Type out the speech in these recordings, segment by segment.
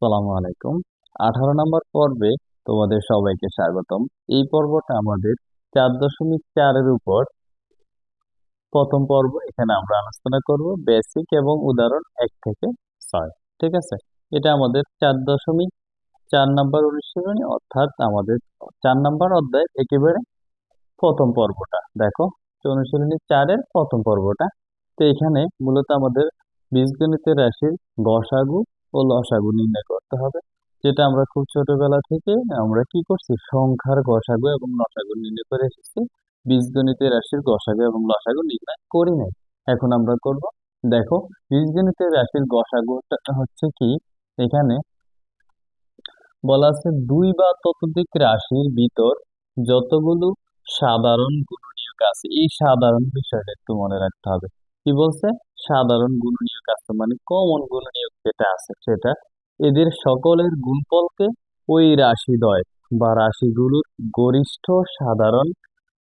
আসসালামু আলাইকুম। 18 নম্বর পর্বে তোমাদের সবাইকে স্বাগতম। এই পর্বটা আমাদের 4.4 এর উপর প্রথম পর্ব। এখানে আমরা আলোচনা করব বেসিক এবং উদাহরণ 1 থেকে 6। ঠিক আছে, এটা আমাদের 4.4 নম্বর অনুশীলনী, অর্থাৎ আমাদের 4 নম্বর অধ্যায় একেবারে প্রথম পর্বটা দেখো। তো অনুশীলনী 4-এর প্রথম পর্বটা। তো এখানে মূলত আমাদের বীজগণিতের রাশির গসাগু ও লসাগু নির্ণয় করতে হবে, যেটা আমরা খুব ছোটবেলা থেকে আমরা কি করছি, সংখ্যার গসাগু এবং লসাগু নির্ণয় করে এসেছি। বীজগণিতের রাশির গসাগু এবং লসাগু নির্ণয় করি নাই, এখন আমরা করব। দেখো, বীজগণিতের রাশির গসাগু হচ্ছে কি, এখানে বলা আছে দুই বা ততোধিক রাশির ভিতর যতগুলো সাধারণ গুণনীয়ক আছে। এই সাধারণ বিষয়টা একটু মনে রাখতে হবে। কি বলছে? সাধারণ গুণনীয়ক আছে মানে কমন গুণনীয়ক যেটা আছে সেটা, এদের সকলের গুণফলকে ওই রাশিদ্বয় বা রাশিগুলোর গরিষ্ঠ সাধারণ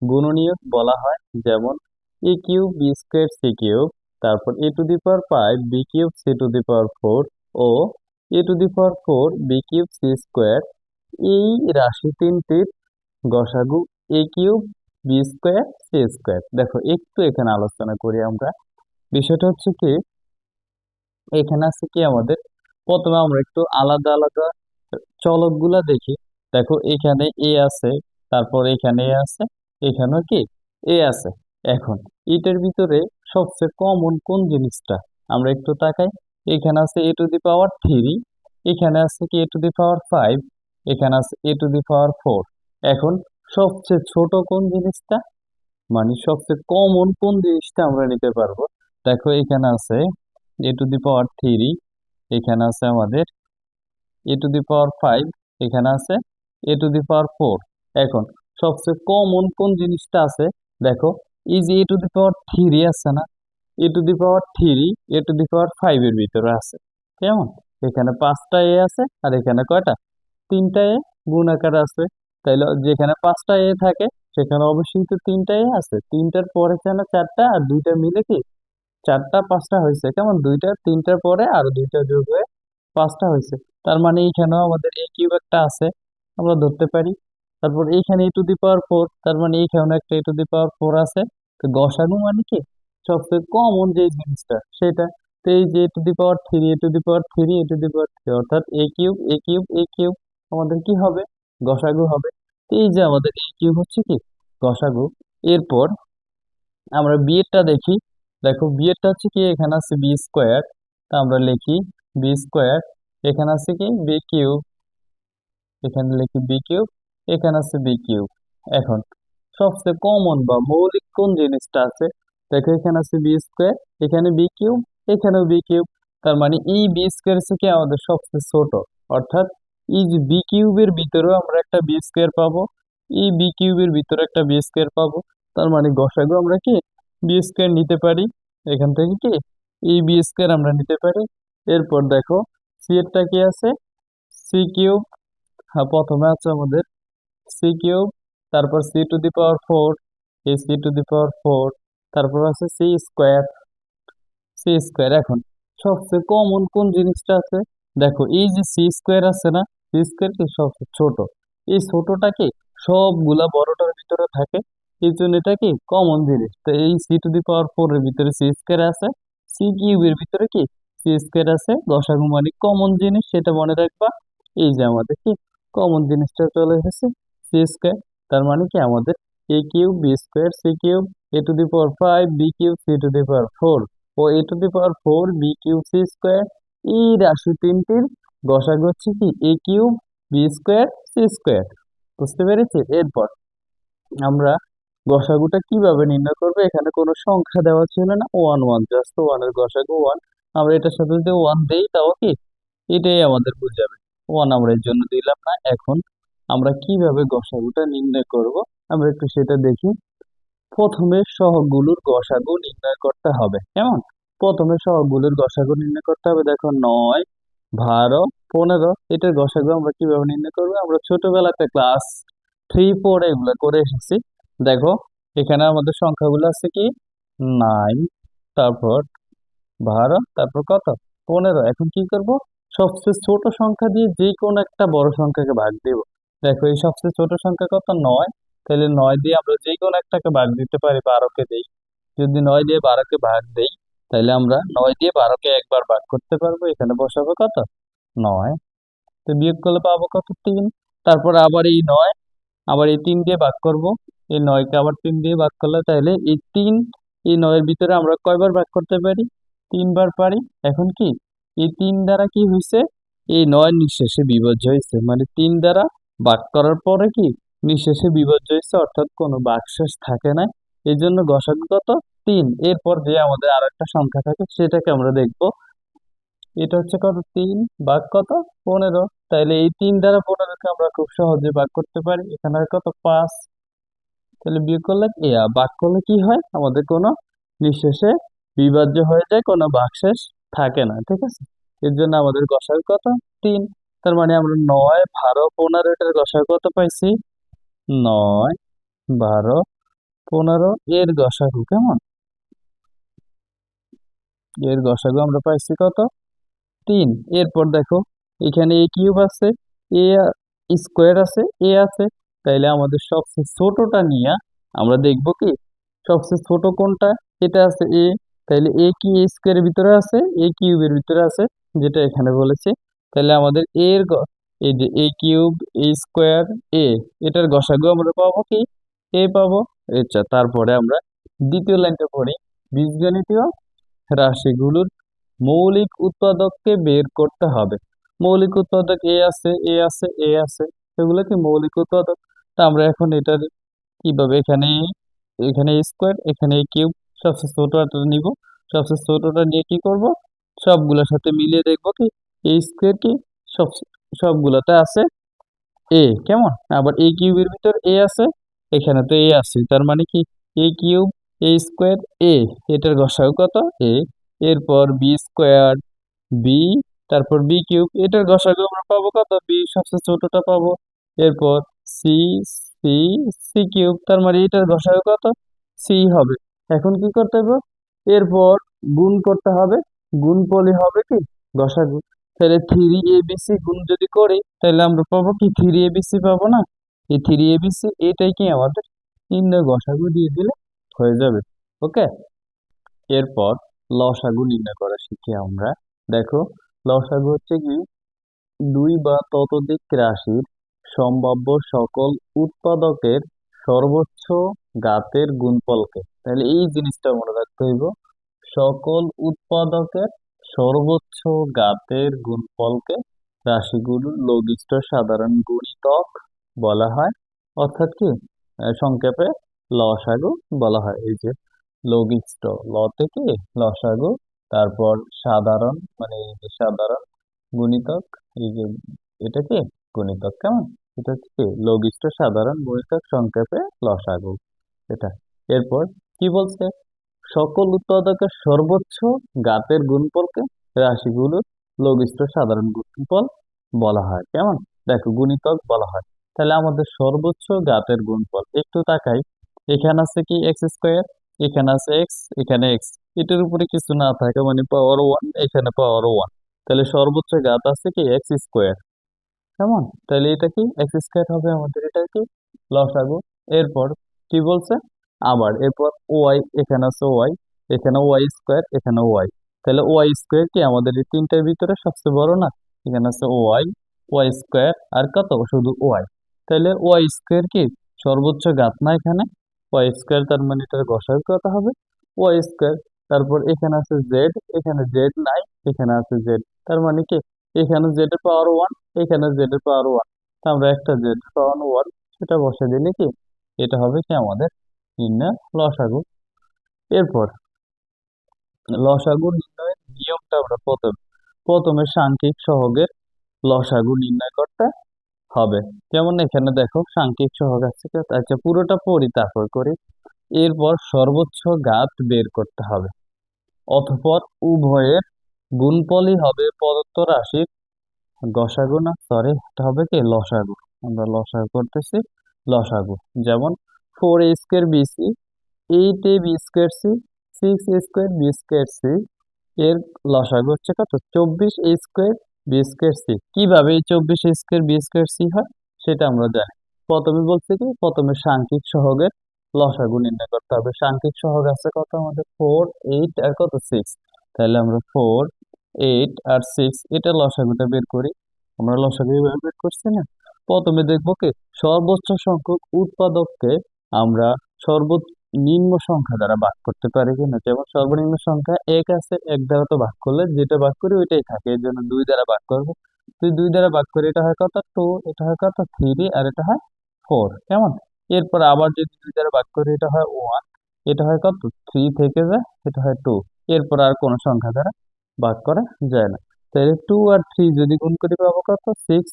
গুণনীয়ক বলা হয়। যেমন A cube B square C cube, তারপর A to the power 5 B cube C to the power 4 ও A to the power 4 B cube C square. এই রাশি তিনটির গসাগু A cube B square C square. দেখো, একটু এখানে আলোচনা করি আমরা। বিষয়টা হচ্ছে কি, এখানে আছে কি আমাদের, প্রথমে আমরা একটু আলাদা আলাদা চলকগুলা দেখি। দেখো, এখানে এ আছে, তারপর এখানে এ আছে, এখানেও কি এ আছে। এখন এটার ভিতরে সবচেয়ে কমন কোন জিনিসটা আমরা একটু তাকাই। এখানে আছে এ টু দি পাওয়ার 3, এখানে আছে কি এ টু দি পাওয়ার 5, এখানে আছে এ টু দি পাওয়ার 4। এখন সবচেয়ে ছোট কোন জিনিসটা, মানে সবচেয়ে কমন কোন জিনিসটা আমরা নিতে পারবো। দেখো, এখানে আছে এ টু দি পাওয়ার 3, এখানে আছে আমাদের এ টু দি পাওয়ার 5, এখানে আছে এ টু দি পাওয়ার 4। এখন সবচেয়ে কমন কোন জিনিসটা আছে, দেখো, এই যে এ টু দি পাওয়ার 3 আছে না, এ to the power 3 A to the power 5 এর ভিতরে আছে। কেমন? এখানে 5টা এ আছে আর এখানে কয়টা, 3টা এ গুণ আকারে আছে। তাইলে যেখানে 5টা এ থাকে সেখানে অবশ্যই তো 3টা এ আছে। 3টার পরে এখানে 4টা আর 2টা মিলে কি 4টা 5টা হয়েছে। কেমন? 2টা 3টার পরে আর 2টা যোগ হয়ে 5টা হয়েছে। তার মানে এইখানেও আমাদের এ কিউব একটা আছে, আমরা ধরতে পারি। তারপর এইখানে এ টু দি পাওয়ার 4, তার মানে এইখানে একটা এ টু দি পাওয়ার 4 আছে। তো গসাগু মানে কি, সবচেয়ে কমন যে জিনিসটা সেটা। তো এই যে A to the power 3 A to the power 3 A to the power 3, অর্থাৎ A cube A cube A cube আমাদের কি হবে, গসাগু হবে। তো এই যে আমাদের এ কিউব হচ্ছে কি গসাগু। এরপর আমরা বিয়েরটা দেখি। দেখো, বিয়েরটা হচ্ছে কি, এখানে আছে বি স্কোয়ার, তা আমরা লিখি বি স্কোয়ার। এখানে আছে কি বি কিউব, এখানে লিখি বি কিউব, এখানে আছে বি কিউব। এখন সবচেয়ে কমন বা মৌলিক কোন জিনিসটা আছে, দেখো এখানে আছে বি স্কোয়ার, এখানে বি কিউব, এখানেও বি কিউব। তার মানে এই বি স্কোয়ার থেকে আমাদের সবচেয়ে ছোট, অর্থাৎ এই যে বি কিউবের ভিতরেও আমরা একটা বি স্কোয়ার পাবো, এই বি কিউবের ভিতরে একটা বি স্কোয়ার পাবো। তার মানে গসাগু আমরা কি বি স্কোয়ার নিতে পারি, এখান থেকে কি এই বি স্কোয়ার আমরা নিতে পারি। এরপর দেখো, সি এরটা কি আছে, সি কিউব। হ্যাঁ, প্রথমে আছে আমাদের সি কিউব, তারপর সি টু দি পাওয়ার 4, এই সি টু দি পাওয়ার 4, তারপর আছে সি স্কোয়ার, সি স্কোয়ার। এখন সবচেয়ে কমন কোন জিনিসটা আছে, দেখো এই যে সি স্কোয়ার আছে না, সি স্কোয়ার কি সবচেয়ে ছোট, এই ছোটটা কি সবগুলা বড়টার ভিতরে থাকে, এই জন্য এটা কি কমন জিনিস। তো এই সি টু দি পাওয়ার 4 এর ভিতরে সি স্কোয়ার আছে, সি কিউবের ভিতরে কি সি স্কোয়ার আছে। দশাগু মানে কমন জিনিস, সেটা মনে রাখবা। এই যে আমাদের কি কমন জিনিসটা চলে এসেছে, সি স্কোয়ার। তার মানে কি আমাদের A cube B square C cube A to the power 5 B cube C to the power 4 ও A to the power 4 B cube C square. এই রাশি তিনটির গসাগু হচ্ছে কি A cube B square C square. বুঝতে পেরেছি? এরপর আমরা গসাগুটা কিভাবে নির্ণয় করবো, এখানে কোনো সংখ্যা দেওয়া ছিল না, ওয়ান ওয়ান, জাস্ট ওয়ানের গসাগু ওয়ান। আমরা এটার সাথে যদি ওয়ান দেই তাও কি এটাই আমাদের বোঝাবে, ওয়ান আমরা এর জন্য দিলাম না। এখন আমরা কিভাবে গসাগুটা নির্ণয় করব আমরা একটু সেটা দেখি। প্রথমে সহগগুলোর গসাগু নির্ণয় করতে হবে। কেমন? প্রথমে সহগগুলোর গসাগু নির্ণয় করতে হবে। দেখো, 9 12 15, এটার গসাগু আমরা কিভাবে নির্ণয় করবো, আমরা ছোটবেলাতে ক্লাস 3 4 এগুলো করে এসেছি। দেখো, এখানে আমাদের সংখ্যাগুলো আছে কি 9, তারপর 12, তারপর কত 15। এখন কি করব, সবচেয়ে ছোট সংখ্যা দিয়ে যে কোনো একটা বড় সংখ্যাকে ভাগ দেব। দেখো এই সবচেয়ে ছোট সংখ্যা কত, 9। তাহলে 9 দিয়ে আমরা যে কোনো একটাকে ভাগ দিতে পারি, 12কে দেই। যদি 9 দিয়ে 12কে ভাগ দেই, তাহলে আমরা 9 দিয়ে 12কে একবার ভাগ করতে পারবো, এখানে বসাবো কত, 9। তো বিয়োগ করলে পাবো কত, 3। তারপর আবার এই 9 আবার এই 3 দিয়ে ভাগ করব। এই 9কে আবার 3 দিয়ে ভাগ করলে তাহলে এই 3, এই 9 এর ভিতরে আমরা কয়বার ভাগ করতে পারি, 3 বার পারি। এখন কি এই 3 দ্বারা কি হয়েছে, এই 9 নিঃশেষে বিভাজ্য হয়েছে, মানে 3 দ্বারা ভাগ করার পরে কি নিঃশেষে বিভাজ্য হয়েছে, অর্থাৎ কোনো ভাগশেষ থাকে না। এই জন্য গসাগু কত, 3। এরপর যে আমাদের আর একটা সংখ্যা থাকে সেটাকে আমরা দেখব। এটা হচ্ছে কত, 3 ভাগ কত, 15। তাইলে এই 3 দ্বারা 15কে আমরা খুব সহজে ভাগ করতে পারি, এখানে হয় কত, 5। তাহলে বিয়োগ করলে ভাগ করলে কি হয়, আমাদের কোনো নিঃশেষে বিভাজ্য হয়ে যায়, কোনো ভাগশেষ থাকে না, ঠিক আছে। এর জন্য আমাদের গসাগু কত, 3। তার মানে আমরা 9, 12, 15 এটার গসাগু কত পাইছি, 9, 12, 15 এর গসাগু কেমন, এর গসাগু আমরা পাইছি কত, 3। এরপর দেখো এখানে এ কিউব আছে, এ স্কোয়ার আছে, এ আছে। তাইলে আমাদের সবচেয়ে ছোটটা নিয়ে আমরা দেখব কি সবচেয়ে ছোট কোনটা, এটা আছে এ। তাইলে এ কি এ স্কোয়ারের ভিতরে আছে, এ কিউবের ভিতরে আছে, যেটা এখানে বলেছে। তাহলে আমাদের এই যে এ কিউব, এ স্কোয়ার, এ, এটার গসাগু আমরা পাবো কি, এ পাবো। আচ্ছা, তারপরে আমরা দ্বিতীয় লাইনটা পড়ি। বীজগণিতীয় রাশিগুলোর মৌলিক উৎপাদককে বের করতে হবে। মৌলিক উৎপাদক এ আছে, এ আছে, এ আছে, এগুলো কি মৌলিক উৎপাদক। তা আমরা এখন এটার কিভাবে, এখানে এখানে স্কোয়ার, এখানে কিউব, সবচেয়ে ছোটটা নিব। সবচেয়ে ছোটটা নিয়ে কি করব, সবগুলোর সাথে মিলিয়ে দেখবো কি এই স্কোয়ার কি সব সবগুলোতে আছে এ, কেমন। আবার এ কিউবের ভিতর এ আছে, এখানে তো এ আছে, তার মানে কি এ কিউব, এ স্কোয়ার, এ, এটার গসাগু কত, এ। এরপর বি স্কোয়ার, বি, তারপর বি কিউব, এটার গসাগু আমরা পাবো কত, বি সবচেয়ে ছোটটা পাবো। এরপর সি, সি, সি কিউব, তার মানে এটার গসাগু কত, সি হবে। এখন কি করতে হবে, এরপর গুণ করতে হবে, গুণফলই হবে কি গসাগু। তাহলে 3 ABC গুণ যদি করি, তাহলে আমরা পাবো কি 3 ABC পাবো না। এই 3 ABC এটাই কি আমাদের নির্ণয় গসাগু দিয়ে দিলে হয়ে যাবে। ওকে, এরপর লসাগু নির্ণয় করা শিখি আমরা। দেখো লসাগু হচ্ছে কি দুই বা ততোধিক রাশির সম্ভাব্য সকল উৎপাদকের সর্বোচ্চ ঘাতের গুণফলকে। তাহলে এই জিনিসটা মনে রাখতে হইব, সকল উৎপাদকের সর্বোচ্চ ঘাতের গুণফলকে রাশিগুলোর লঘিষ্ঠ সাধারণ গুণিতক বলা হয়। অর্থাৎ কি সংক্ষেপে লসাগু বলা হয়। এই যে লঘিষ্ঠ, ল থেকে লসাগু, তারপর সাধারণ, মানে এই যে সাধারণ গুণিতক, এই যে এটা কি গুণিতক, কেমন, এটা হচ্ছে কি লঘিষ্ঠ সাধারণ গুণিতক, সংক্ষেপে লসাগু এটা। এরপর কি বলছে, সকল উৎপাদকের সর্বোচ্চ ঘাতের গুণফলকে রাশিগুলোর লঘিষ্ঠ সাধারণ গুণফল বলা হয়, কেমন, দেখো গুণিতক বলা হয়। তাহলে আমাদের সর্বোচ্চ ঘাতের গুণফল একটু তাকাই, এখানে আছে কি এক্স স্কোয়ার, এখানে আছে এক্স, এখানে এক্স, এটার উপরে কিছু না থাকে মানে পাওয়ার 1, এখানে পাওয়ার 1। তাহলে সর্বোচ্চ ঘাত আছে কি এক্স স্কোয়ার, কেমন। তাহলে এটা কি এক্স স্কোয়ার হবে আমাদের, এটা কি লসাগু। এরপর কি বলছে, আবার এরপর ওয়াই, এখানে আছে ওয়াই, এখানে ওয়াই স্কোয়ার, এখানে ওয়াই। তাহলে ওয়াই স্কোয়ার কি আমাদের এই তিনটার ভিতরে সবচেয়ে বড় না, এখানে আছে ওয়াই, ওয়াই স্কোয়ার, আর কত শুধু ওয়াই। তাহলে ওয়াই স্কোয়ার কি সর্বোচ্চ ঘাত না এখানে, ওয়াই স্কোয়ার, তার মানে এটার গসাগু কত হবে, ওয়াই স্কোয়ার। তারপর এখানে আছে জেড, এখানে জেড নাই, এখানে আছে জেড, তার মানে কি এখানে জেড এর পাওয়ার 1, এখানে জেড এর পাওয়ার 1। আমরা একটা জেড এর পাওয়ার 1 সেটা বসে দিলে কি এটা হবে কি আমাদের নির্ণয় লসাগু। এরপর লসাগু নির্ণয়ের নিয়মটা আমরা প্রথমে সাংখ্যিক সহগের লসাগু নির্ণয় করতে হবে। যেমন এখানে দেখো সাংখ্যিক সহগ আছে, আচ্ছা পুরোটা পড়ি তারপর করি। এরপর সর্বোচ্চ ঘাত বের করতে হবে, অতঃপর উভয়ের গুণফলই হবে প্রদত্ত রাশির গসাগু, না সরি এটা হবে কি লসাগু। আমরা লসাগু করতেছি, লসাগু। যেমন 4a² BC, 8ab²C, 6a² B² C, এর লসাগু হচ্ছে কত, 24a² বি স্কোয়ার সি। কিভাবে এই 24 স্কোয়ার বি স্কোয়ার সি হয় সেটা আমরা জানি। প্রথমে বলছে কি, প্রথমে সাংখ্যিক সহগের লসাগু নির্ণয় করতে হবে। সাংখ্যিক সহগ আছে কত আমাদের? 4, 8 আর কত? 6। তাহলে আমরা 4, 8 আর 6 এটা লসাগুটা বের করি। আমরা লসাগু এভাবে বের করছি না। প্রথমে দেখবো কি, সর্বোচ্চ সংখ্যক উৎপাদককে আমরা সর্বনিম্ন সংখ্যা দ্বারা ভাগ করতে পারি কিনা। যেমন সর্বনিম্ন সংখ্যা এক আছে, এক দ্বারা তো ভাগ করলে যেটা ভাগ করি ওইটাই থাকে, এর জন্য 2 দ্বারা ভাগ করবো। তুই 2 দ্বারা ভাগ করে এটা হয় কত? 2। এটা হয় কত? 3। আর এটা হয় 4। কেমন? এরপর আবার যদি 2 দ্বারা ভাগ করি এটা হয় 1। এটা হয় কত? 3 থেকে যায়, এটা হয় 2। এরপর আর কোনো সংখ্যা দ্বারা ভাগ করা যায় না। তাহলে 2 আর 3 যদি গুণ করি পাবো কত? 6।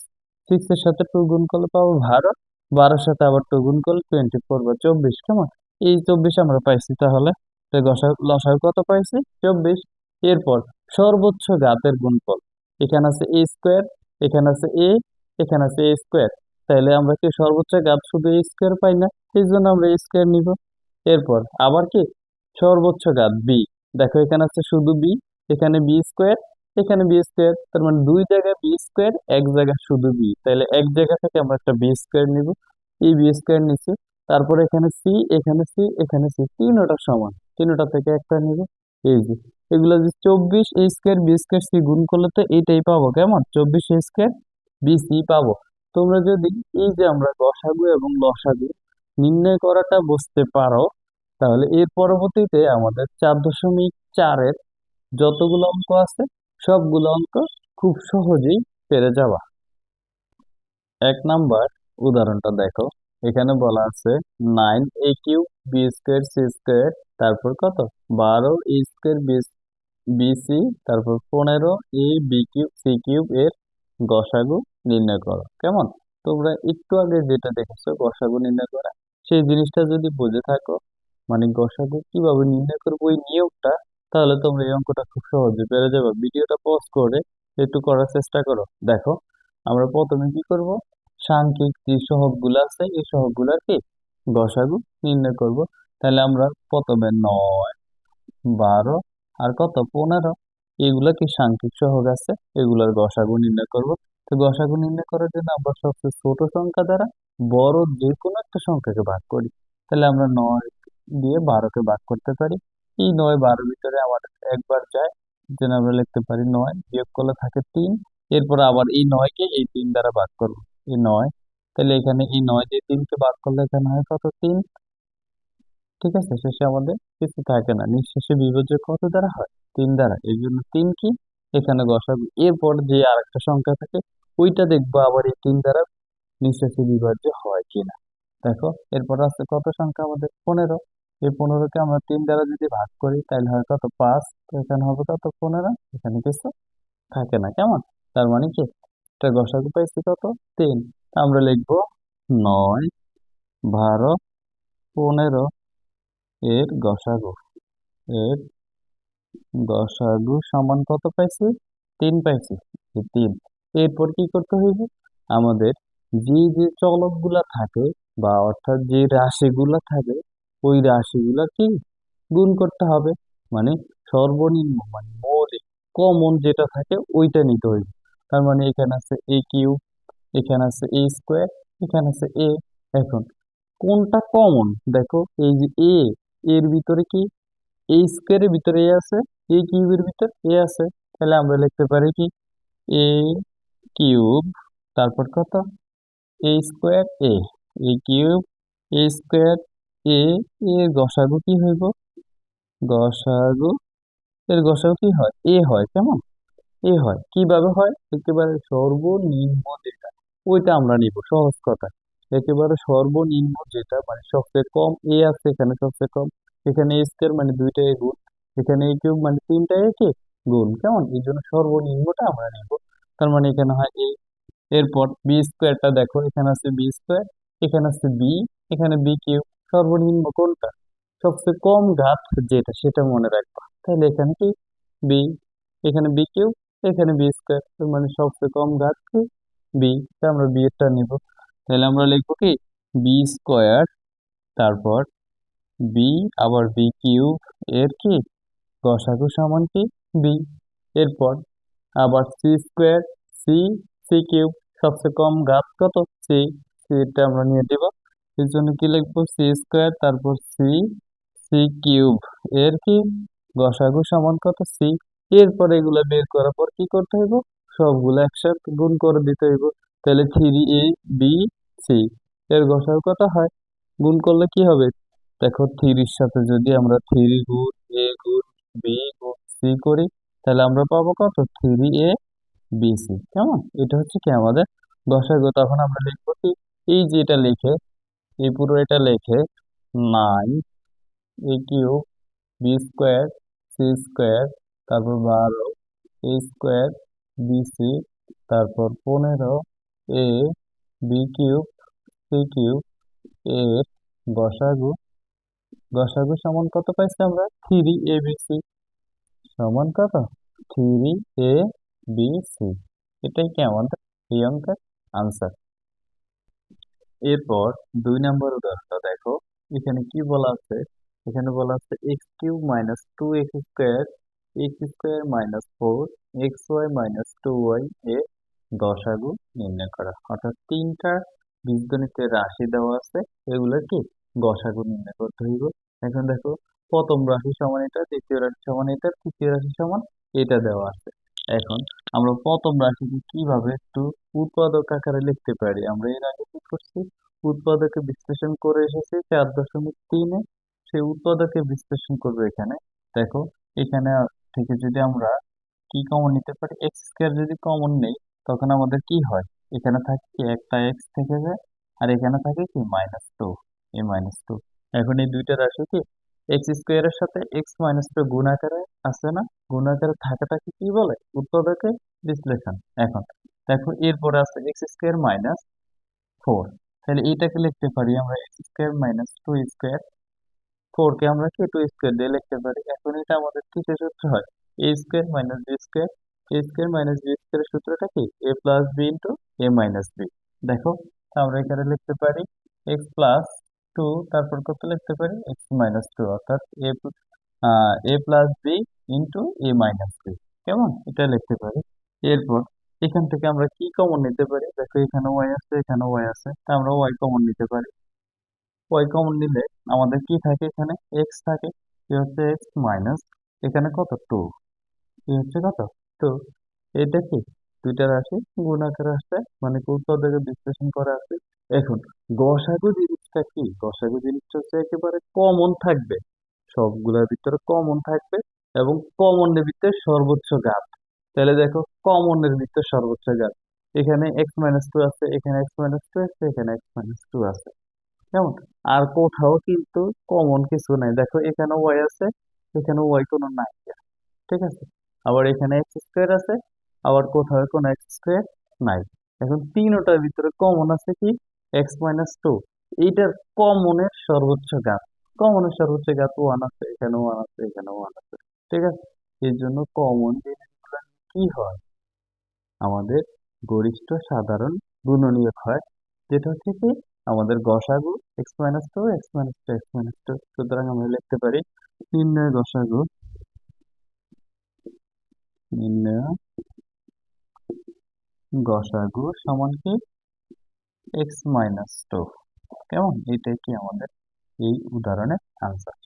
6 এর সাথে 2 গুণ করলে পাবো 12। 12 সাথে আবার 2 গুণ করলে 24 বা 24। কেমন? এই 24 আমরা পাইছি। তাহলে লসাগু কত পাইছি? 24। এরপর সর্বোচ্চ ঘাতের গুণফল, এখানে আছে এ স্কোয়ার, এখানে আছে এ, এখানে আছে এ স্কোয়ার। তাইলে আমরা কি সর্বোচ্চ ঘাত শুধু এ স্কোয়ার পাই না, এই জন্য আমরা এ স্কোয়ার নিব। এরপর আবার কি, সর্বোচ্চ ঘাত বি। দেখো এখানে আছে শুধু বি, এখানে বি স্কোয়ার, এখানে বি স্কোয়ার। তার মানে 2 জায়গায় বি স্কোয়ার, এক জায়গায় শুধু বি। তাহলে এক জায়গা থেকে আমরা একটা বি স্কোয়ার নিব। এই বি স্কোয়ার নিচ্ছি। তারপর এখানে সি, এখানে সি, এখানে সি, তিনোটা সমান, তিনোটা থেকে একটা নিব। এই যে এগুলো যে 24 A square B square C গুণ করলে তো এইটাই পাবো। কেমন? 24 এ স্কোয়ার বি সি পাবো। তোমরা যদি এই যে আমরা গসাগু এবং লসাগু নির্ণয় করাটা বুঝতে পারো, তাহলে এর পরবর্তীতে আমাদের 4.4-এর যতগুলো অঙ্ক আছে সবগুলো অঙ্ক খুব সহজেই পেরে যাবা। 1 নাম্বার উদাহরণটা দেখো। এখানে বলা আছে 9a³ B square C square, তারপর কত? 12 a² বিসি, তারপর 15 a³ এর গসাগু নির্ণয় করো। কেমন? তোমরা একটু আগে যেটা দেখেছো গসাগু নির্ণয় করা, সেই জিনিসটা যদি বুঝে থাকো, মানে গসাগু কিভাবে নির্ণয় করবো ওই নিয়মটা, তাহলে তোমরা এই অঙ্কটা খুব সহজে পেরে যাবে। ভিডিওটা পজ করে একটু করার চেষ্টা করো। দেখো আমরা প্রথমে কি করব, সাংখ্যিক যে সহগগুলো আছে এই সহগগুলার কি গসাগু নির্ণয় করব। তাহলে আমরা প্রথমে 9, 12 আর কত? 15, এগুলা কি সাংখ্যিক সহগ আছে, এগুলার গসাগু নির্ণয় করব। তো গসাগু নির্ণয় করার জন্য আমরা সবচেয়ে ছোট সংখ্যা দ্বারা বড় যে কোনো একটা সংখ্যাকে ভাগ করি। তাহলে আমরা 9 দিয়ে 12কে ভাগ করতে পারি। এই 9, 12 ভিতরে আমাদের একবার যায়, যেন আমরা লিখতে পারি 9, বিয়োগ করলে থাকে 3। এরপর আবার এই 9কে এই 3 দ্বারা ভাগ করব। এই 9, তাহলে এখানে এই 9 দিয়ে 3কে ভাগ করলে এখানে হয় কত? 3। ঠিক আছে, শেষে আমাদের কিছু থাকে না, নিঃশেষে বিভাজ্য কত দ্বারা হয়? 3 দ্বারা। এই জন্য 3 কি এখানে গসাগু। এরপর যে আরেকটা সংখ্যা থাকে ওইটা দেখবো আবার এই 3 দ্বারা নিঃশেষে বিভাজ্য হয় কিনা। দেখো এরপর আছে কত সংখ্যা আমাদের? 15। এই 15কে আমরা 3 দ্বারা যদি ভাগ করি তাহলে হয় কত? 5। তো এখানে হবে কত? 15। এখানে কিছু থাকে না। কেমন? তার মানে কি এটা গসাগু পাইছি কত? 3। আমরা লিখবো 9, 12, 15 এর গসাগু, এর গসাগু সমান কত পাইছি? 3 পাইছি। এই 3। এরপর কি করতে হইবে, আমাদের যে যে চলকগুলা থাকে বা অর্থাৎ যে রাশিগুলা থাকে ওই রাশিগুলা কি গুণ করতে হবে। মানে সর্বনিম্ন মানে মৌলিক কমন যেটা থাকে ওইটা নিতে হইবে। তার মানে এখানে আছে a³, এখানে আছে a², এখানে আছে a। এখন কোনটা কমন? দেখো এই যে এর ভিতরে কি এই স্কোয়ারের ভিতরে এ আছে, a³ ভিতর এ আছে। তাহলে আমরা লিখতে পারি কি a³ তারপর কত? a² a² এ এর গসাগু কি হইব? গসাগু, এর গসাগু কি হয়? এ হয়। কেমন? এ হয়। কিভাবে হয়? একেবারে সর্বনিম্ন যেটা ওইটা আমরা নিব, সহজ কথা। একেবারে সর্বনিম্ন যেটা মানে সবচেয়ে কম এ আছে, এখানে সবচেয়ে কম, এখানে a² মানে 2টা এ গুণ, এখানে a³ মানে 3টা এ কি গুণ। কেমন? এই জন্য সর্বনিম্নটা আমরা নিব। তার মানে এখানে হয় এ। এরপর বি²টা দেখো, এখানে আছে বি², এখানে আছে বি, এখানে b³। সর্বনিম্ন কোনটা? সবচেয়ে কম ঘাত যেটা সেটা মনে রাখবা। তাহলে এখানে কি বি, এখানে b³, এখানে বি², মানে সবচেয়ে কম ঘাত কি বি। আমরা বি এরটা নিব। তাহলে আমরা লিখবো কি b², তারপর বি, আবার b³ এর কি গসাগু সমান কি বি। এরপর আবার c², সি, সি কিউব, সবচেয়ে কম ঘাত কত? সি, সিটা আমরা নিয়ে দিব। এর জন্য কি লিখবো? সি স্কোয়ার, তারপর সি, সি কিউব। এর কি গসাগু সমান কত? সি। এরপর এগুলা বের করার পর কি করতে হইব? সবগুলো একসাথে গুণ করে দিতে হইব। তাহলে 3ab, সি এর গসাগু কত হয়? গুণ করলে কি হবে? দেখো, থ্রির সাথে যদি আমরা 3 গুণ a গুণ b গুণ সি করি, তাহলে আমরা পাবো কত? 3ab, C. কেমন? এটা হচ্ছে কি আমাদের গসাগু। তখন আমরা লিখবো কি? এই যে এটা লিখে, এই পুরো এটা লিখে 9a cube, B square, C square, তারপর 12a স্কোয়ার, বি সি, তারপর 15a B cube, C cube. এর গসাগু, গসাগু সমান কত পাইছি আমরা? 3ab, সি সমান কত? 3ab, C. এটাই কি আমাদের এই অঙ্কের আনসার। এরপর 2 নম্বর উদাহরণটা দেখো। এখানে কি বলা আছে? এখানে বলা আছে x³ - 2x², x² - 4, xy - 2y এর গসাগু নির্ণয় করা। অর্থাৎ তিনটা বীজগণিতের রাশি দেওয়া আছে, এগুলো কি গসাগু নির্ণয় করতে হইব। এখন দেখো, প্রথম রাশি সমান এটা, দ্বিতীয় রাশি সমান এটা, তৃতীয় রাশি সমান এটা দেওয়া আছে। এখন আমরা প্রথম রাশিকে কিভাবে একটু উৎপাদক আকারে লিখতে পারি? আমরা এর আগে কি করছি? উৎপাদকে বিশ্লেষণ করে এসেছি 4.3-এ। সেই উৎপাদকে বিশ্লেষণ করবে এখানে। দেখো, এখানে থেকে যদি আমরা কি কমন নিতে পারি? x² যদি কমন নেই, তখন আমাদের কি হয়? এখানে থাকে কি একটা এক্স থেকে যায়, আর এখানে থাকে কি -2, a-2। এখন এই দুইটা রাশি কি x² এর সাথে x-2 গুণ আকারে আছে না? গুণ আকারে থাকাটাকে কি বলে? উৎপাদকে বিশ্লেষণ। এখন দেখো, এরপরে আছে x² - 4। তাহলে এইটাকে লিখতে পারি আমরা x² - 2 স্কোয়ার। 4 কে আমরা কি 2 স্কোয়ার দিয়ে লিখতে পারি। এখন এটা আমাদের কিসের সূত্র হয়? a² - b² a² - b² সূত্রটা কি? a+b * a-b। দেখো, আমরা এখানে লিখতে পারি x+2, তারপর কত লিখতে পারি? x-2, অর্থাৎ a+b * a-b। কেমন? এটা লিখতে পারি। এরপর এখান থেকে আমরা কি কমন নিতে পারি? দেখো, এখানে ওয়াই আছে, এখানে ওয়াই আছে, তা আমরা ওয়াই কমন নিতে পারি। ওয়াই কমন নিলে আমাদের কি থাকে? এখানে এক্স থাকে। এ হচ্ছে এক্স মাইনাস, এখানে কত? 2। এ হচ্ছে কত? 2। এটা কি দুইটা রাশি গুণ আকারে আসছে, মানে কি উৎপাদকে বিশ্লেষণ করা আছে। এখন গসাগু জিনিসটা কি? গসাগু জিনিসটা হচ্ছে একেবারে কমন থাকবে, সবগুলোর ভিতরে কমন থাকবে, এবং কমনের ভিতরে সর্বোচ্চ ঘাত। তাহলে দেখো, কমনের ভিতরে সর্বোচ্চ ঘাত। এখানে x-2 আছে, এখানে x-2 আছে, এখানে x-2 আছে। কেমন? আর কোথাও কিন্তু কমন কিছু নাই। দেখো, এখানে ওয়াই আছে, এখানে ওয়াই কোনো নাই। ঠিক আছে? আবার এখানে x² আছে, আবার কোথাও কোনো x² নাই। এখন তিনটার ভিতরে কমন আছে কি? x-2। এইটার কমনের সর্বোচ্চ ঘাত, কমনের সর্বোচ্চ ঘাত 1 আছে, এখানে 1 আছে, এখানে 1 আছে। ঠিক আছে? এর জন্য কমন জিনিসগুলো কি হয়? আমাদের গরিষ্ঠ সাধারণ গুণনীয়ক হয়, যেটা হচ্ছে কি আমাদের গসাগু x-2, x-2, x-2। সুতরাং আমরা লিখতে পারি নির্ণয় গসাগু, নির্ণয় গসাগু সমান কি? x-2। কেমন? এটাই কি আমাদের এই উদাহরণের আনসার।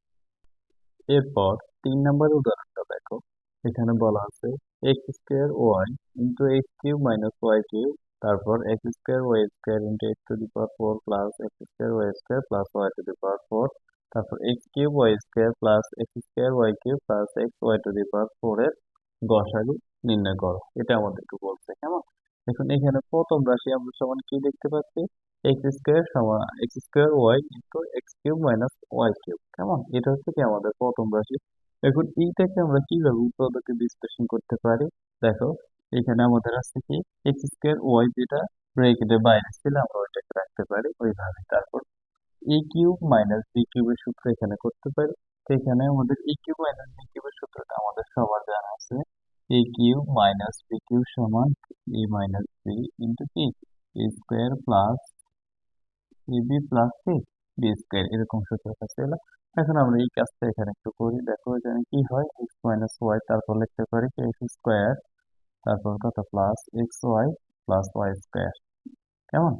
এরপর 3 নম্বর উদাহরণটা দেখো। এখানে বলা আছে x²y * x³ - y³, তারপর x²y² * x²y² + x²y² + y², তারপর x³ y² + x²y³ + xy² এর গসাগু নির্ণয় করো। এটা আমাদেরকে বলছে। কেমন? এখন এখানে প্রথম রাশি আমরা সমান কি দেখতে পাচ্ছি? x² = x³ - y³। কেমন? এটা হচ্ছে কি আমাদের প্রথম রাশি। এখন এইটাকে আমরা কিভাবে উৎপাদকে বিশ্লেষণ করতে পারি? দেখো, এখানে আমাদের আছে কি x², যেটা ব্র্যাকেটের বাইরে ছিল, আমরা ওইটাকে রাখতে পারি ওইভাবে। তারপর a³ - b³ এর সূত্র এখানে করতে পারি। তো এখানে আমাদের a³ - b³ এর সূত্রটা আমাদের সবার জানা আছে। a³ - b³ সমান a - b ইন্টু কি a² প্লাস ab প্লাস কি b², এরকম সূত্র আছে। এখন আমরা এই কাজটা এখানে একটু করি। দেখো, এখানে কি হয়? x - y, তারপর লিখতে পারি কি x² তারপর কত plus x Y plus Y square. কেমন?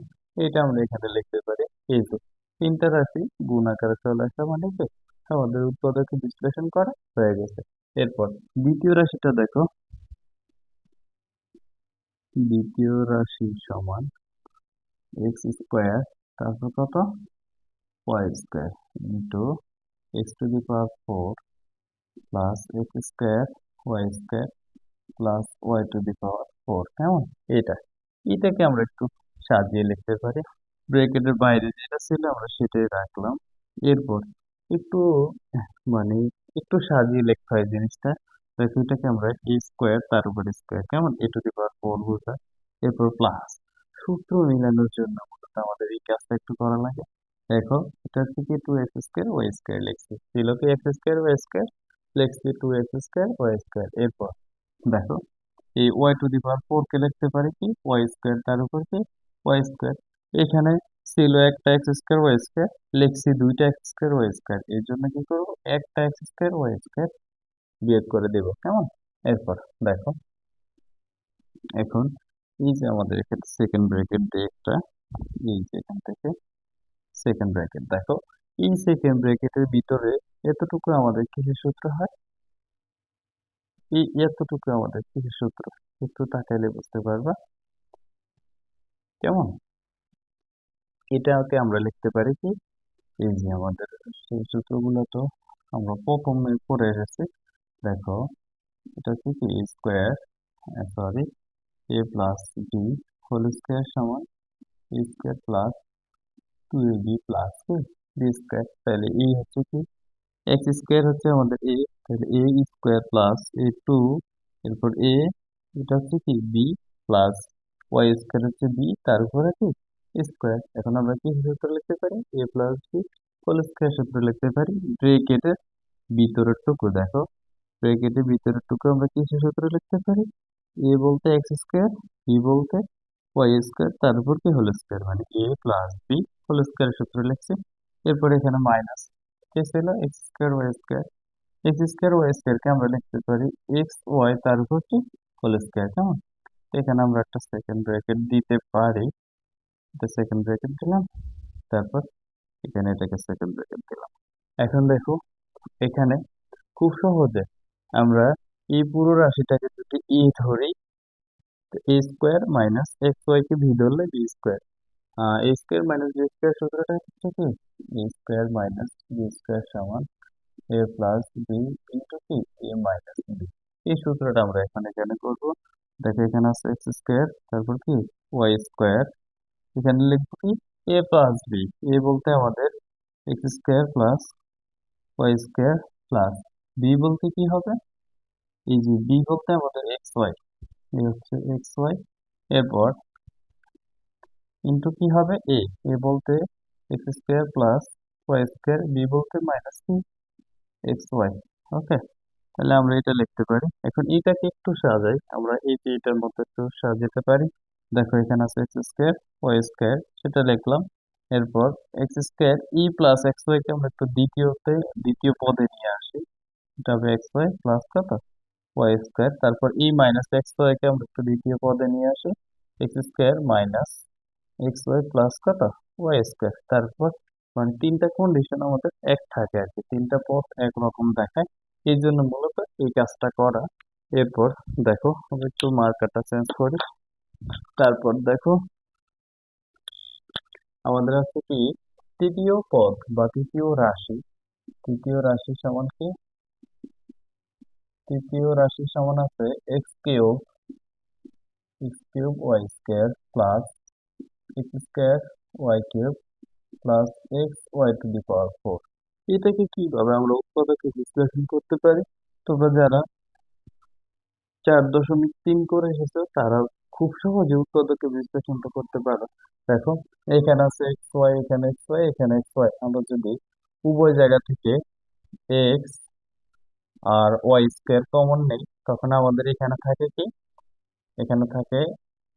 এটা আমরা এখানে লিখতে পারি। এই যে তিনটা রাশি গুণ আকারে চলে আসা মানে কি আমাদের উৎপাদকে বিশ্লেষণ করা হয়ে গেছে। এরপর দ্বিতীয় রাশিটা দেখো, দ্বিতীয় রাশি সমান এক্স স্কোয়ার তারপর কত Y square into X to the power four plus x square Y square plus Y to the power four. কেমন? এটা এটাকে আমরা একটু সাজিয়ে লিখতে পারি। ব্র্যাকেটের বাইরে যেটা ছিল আমরা সেটাই রাখলাম। এরপর একটু মানে একটু সাজিয়ে লিখতে হয় জিনিসটা। দেখো এটাকে আমরা এ স্কোয়ার তার উপর স্কোয়ার, কেমন, এ টু দি পাওয়ার ফোর বোঝায়। এরপর প্লাস সূত্র মিলানোর জন্য মূলত আমাদের এই কাজটা একটু করা লাগে। দেখো এটা থেকে two X square Y square লিখছি, ছিল কি এক্স স্কোয়ার ওয়াই স্কোয়ার, লিখছি two X square Y square. এরপর দেখো এই Y to the power four কে লিখতে পারি কি ওয়াই স্কোয়ার তার উপর কি ওয়াই স্কোয়ার। এখানে ছিল একটা এক্স স্কোয়ার ওয়াই স্কোয়ার, লিখছি দুইটা এক্স স্কোয়ার ওয়াই স্কোয়ার, এর জন্য কি করবো একটা এক্স স্কোয়ার ওয়াই স্কোয়ার বিয়োগ করে দেবো। কেমন? এরপর দেখো এখন এই যে আমাদের এখানে সেকেন্ড ব্র্যাকেট দিয়ে একটা, এই যে এখান থেকে সেকেন্ড ব্র্যাকেট দেখো, এই সেকেন্ড ব্র্যাকেটের ভিতরে এতটুকু আমাদের কিসের সূত্র হয়, এই এতটুকু আমাদের কিসের সূত্র একটু তাকাইলে বুঝতে পারবা। কেমন? এটাকে আমরা লিখতে পারি কি এই যে আমাদের সেই সূত্রগুলো তো আমরা প্রথমে পড়ে এসেছি। দেখো এটা হচ্ছে কি স্কোয়ার, সরি, এ প্লাস বি হোল স্কোয়ার সমান এ square plus two A B plus B square. তাহলে এই হচ্ছে কি এক্স স্কোয়ার হচ্ছে আমাদের এ, তাহলে এ স্কোয়ার প্লাস এ টু, এরপর এ, এটা হচ্ছে কি বি প্লাস ওয়াই স্কোয়ার হচ্ছে বি তার উপরে কি স্কোয়ার। এখন আমরা কি সূত্র লিখতে পারি এ প্লাস বি হোল স্কোয়ার সূত্র লিখতে পারি। ব্রেকেটের ভিতরের টুকু দেখো, ব্রেকেটের ভিতরের টুকু আমরা কিসের সূত্র লিখতে পারি এ বলতে এক্স স্কোয়ার, বি বলতে ওয়াই স্কোয়ার তার উপর কি হোল স্কোয়ার, মানে A plus B whole square সূত্র লিখছি। এরপর এখানে মাইনাস কে ছিল X square Y square, X square Y square কে আমরা লিখতে পারি এক্স ওয়াই তার উপর কি হোল স্কোয়ার। কেমন? এখানে আমরা একটা সেকেন্ড ব্র্যাকেট দিতে পারি, এটা সেকেন্ড ব্র্যাকেট দিলাম, তারপর এখানে এটাকে সেকেন্ড ব্র্যাকেট দিলাম। এখন দেখো এখানে খুব সহজে আমরা এই পুরো রাশিটাকে যদি ই ধরি, A square minus x Y কে ভি ধরলে B square, A square minus B square সূত্রটা হচ্ছে কি A square minus B square সমান এ প্লাস বি ইন্টু কি এ মাইনাস বি। এই সূত্রটা আমরা এখানে করবো। দেখো এখানে আছে এক্স স্কোয়ার তারপর কি ওয়াই স্কোয়ার, এখানে লিখবো কি এ প্লাস বি, এ বলতে আমাদের x square plus Y square plus b বলতে কি হবে এই যে বি বলতে আমাদের এক্স ওয়াই, এই হচ্ছে এক্স ওয়াই। এরপর ইন্টু কি হবে এ, এ বলতে x square plus Y square, B বলতে মাইনাস কি এক্স ওয়াই। ওকে, তাহলে আমরা এটা লিখতে পারি। এখন এটাকে একটু সাজাই, আমরা এই যে এটার মধ্যে একটু সাজাতে পারি। দেখো এখানে আছে এক্স স্কোয়ার ওয়াই স্কোয়ার, সেটা লিখলাম। এরপর এক্স স্কোয়ার ই প্লাস এক্স ওয়াই কে আমরা একটু দ্বিতীয় পদে নিয়ে আসি, এটা হবে এক্স ওয়াই প্লাস কত ওয়াই স্কোয়ার। তারপর ই মাইনাস এক্স ওয়াই কে আমরা একটু দ্বিতীয় পদে নিয়ে আসি, x square minus x Y plus কত ওয়াই স্কোয়ার। তারপর মানে তিনটা কন্ডিশন আমাদের এক থাকে আর কি, তিনটা পথ একরকম দেখায়, এই জন্য মূলত এই কাজটা করা। এরপর দেখো আমি একটু মার্কারটা চেঞ্জ করি। তারপর দেখো আমাদের আছে কি তৃতীয় পদ বা তৃতীয় রাশি সমান কি তৃতীয় রাশি সমান আছে x cube y square plus x square y cube plus x y to the power four. এটাকে কিভাবে আমরা উৎপাদকে বিশ্লেষণ করতে পারি, তোমরা যারা 4.3 করে এসেছো তারা খুব সহজে উৎপাদকে বিশ্লেষণটা করতে পারো। দেখো এখানে আছে এক্স ওয়াই, এখানে এক্স ওয়াই, এখানে এক্স ওয়াই, আমরা যদি উভয় জায়গা থেকে এক্স আর ওয়াই স্কোয়ার কমন নেই তখন আমাদের এখানে থাকে কি এখানে থাকে